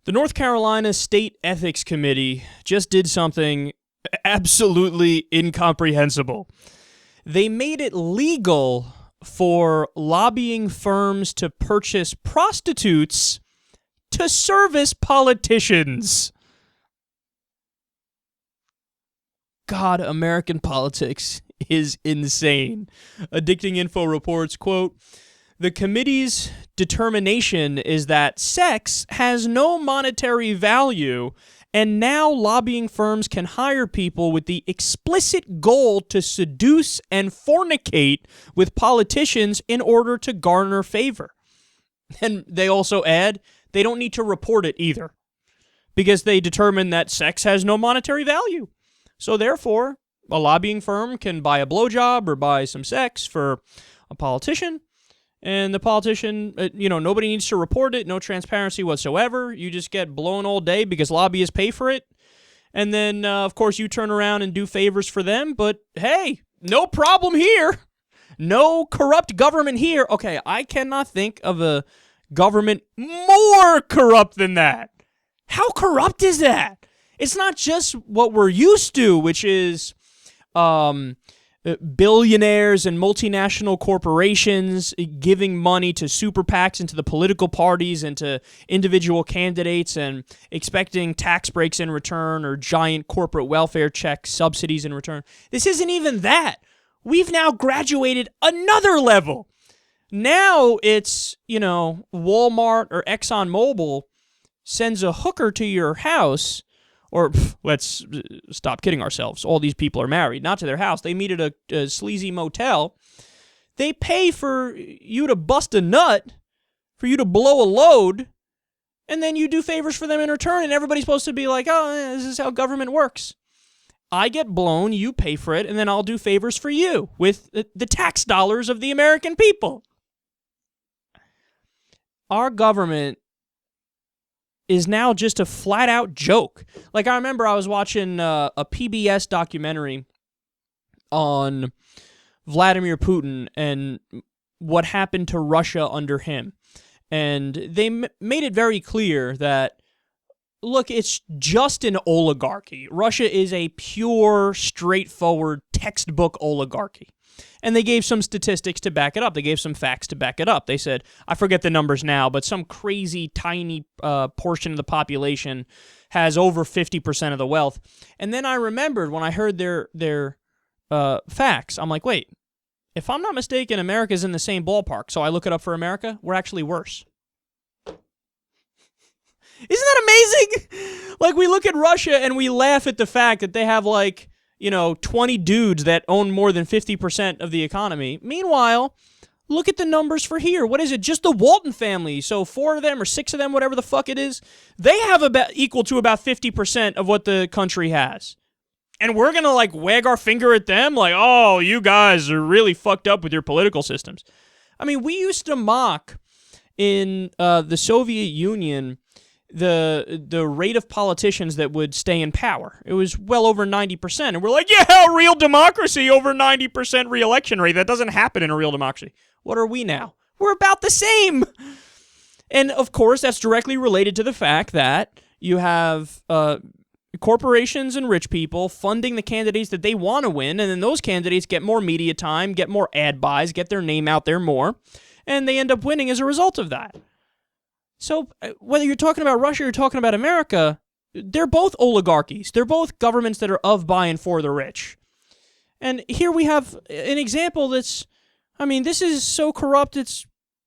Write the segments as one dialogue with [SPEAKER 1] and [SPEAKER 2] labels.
[SPEAKER 1] The North Carolina State Ethics Committee just did something absolutely incomprehensible. They made it legal for lobbying firms to purchase prostitutes to service politicians. God, American politics is insane. Addicting Info reports, quote, "The committee's determination is that sex has no monetary value, and now lobbying firms can hire people with the explicit goal to seduce and fornicate with politicians in order to garner favor." And they also add, they don't need to report it either, because they determine that sex has no monetary value. So therefore, a lobbying firm can buy a blowjob or buy some sex for a politician, and the politician, nobody needs to report it, no transparency whatsoever. You just get blown all day because lobbyists pay for it. And then, of course, you turn around and do favors for them, but hey, no problem here. No corrupt government here. Okay, I cannot think of a government more corrupt than that. How corrupt is that? It's not just what we're used to, which is billionaires and multinational corporations giving money to super PACs and to the political parties and to individual candidates and expecting tax breaks in return or giant corporate welfare checks, subsidies in return. This isn't even that. We've now graduated another level. Now it's, Walmart or ExxonMobil sends a hooker to your house. Or let's stop kidding ourselves. All these people are married, not to their house. They meet at a sleazy motel. They pay for you to bust a nut, for you to blow a load, and then you do favors for them in return, and everybody's supposed to be like, oh, this is how government works. I get blown, you pay for it, and then I'll do favors for you with the tax dollars of the American people. Our government is now just a flat-out joke. Like, I remember I was watching a PBS documentary on Vladimir Putin and what happened to Russia under him. And they made it very clear that, look, it's just an oligarchy. Russia is a pure, straightforward, textbook oligarchy. And they gave some statistics to back it up. They gave some facts to back it up. They said, I forget the numbers now, but some crazy tiny portion of the population has over 50% of the wealth. And then I remembered when I heard their facts, I'm like, wait, if I'm not mistaken, America's in the same ballpark. So I look it up for America. We're actually worse. Isn't that amazing? Like, we look at Russia and we laugh at the fact that they have 20 dudes that own more than 50% of the economy. Meanwhile, look at the numbers for here. What is it? Just the Walton family. So 4 of them or 6 of them, whatever the fuck it is, they have equal to about 50% of what the country has. And we're going to wag our finger at them like, oh, you guys are really fucked up with your political systems. I mean, we used to mock in the Soviet Union the rate of politicians that would stay in power. It was well over 90%. And we're like, yeah, real democracy, over 90% re-election rate. That doesn't happen in a real democracy. What are we now? We're about the same. And, of course, that's directly related to the fact that you have corporations and rich people funding the candidates that they want to win, and then those candidates get more media time, get more ad buys, get their name out there more, and they end up winning as a result of that. So whether you're talking about Russia or you're talking about America, they're both oligarchies. They're both governments that are of, by, and for the rich. And here we have an example this is so corrupt, it's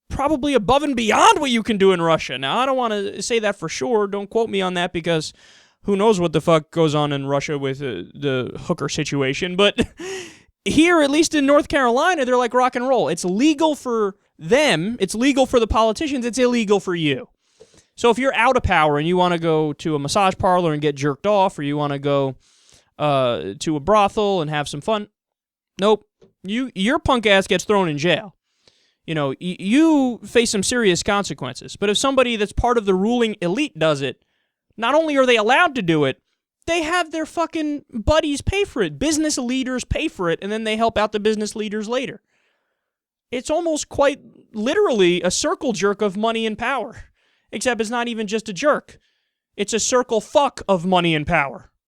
[SPEAKER 1] probably above and beyond what you can do in Russia. Now, I don't want to say that for sure. Don't quote me on that, because who knows what the fuck goes on in Russia with the hooker situation. But here, at least in North Carolina, they're like rock and roll. It's legal for them. It's legal for the politicians. It's illegal for you. So if you're out of power and you want to go to a massage parlor and get jerked off, or you want to go to a brothel and have some fun, nope. Your punk ass gets thrown in jail. You face some serious consequences. But if somebody that's part of the ruling elite does it, not only are they allowed to do it, they have their fucking buddies pay for it. Business leaders pay for it, and then they help out the business leaders later. It's almost quite literally a circle jerk of money and power. Except it's not even just a jerk. It's a circle fuck of money and power.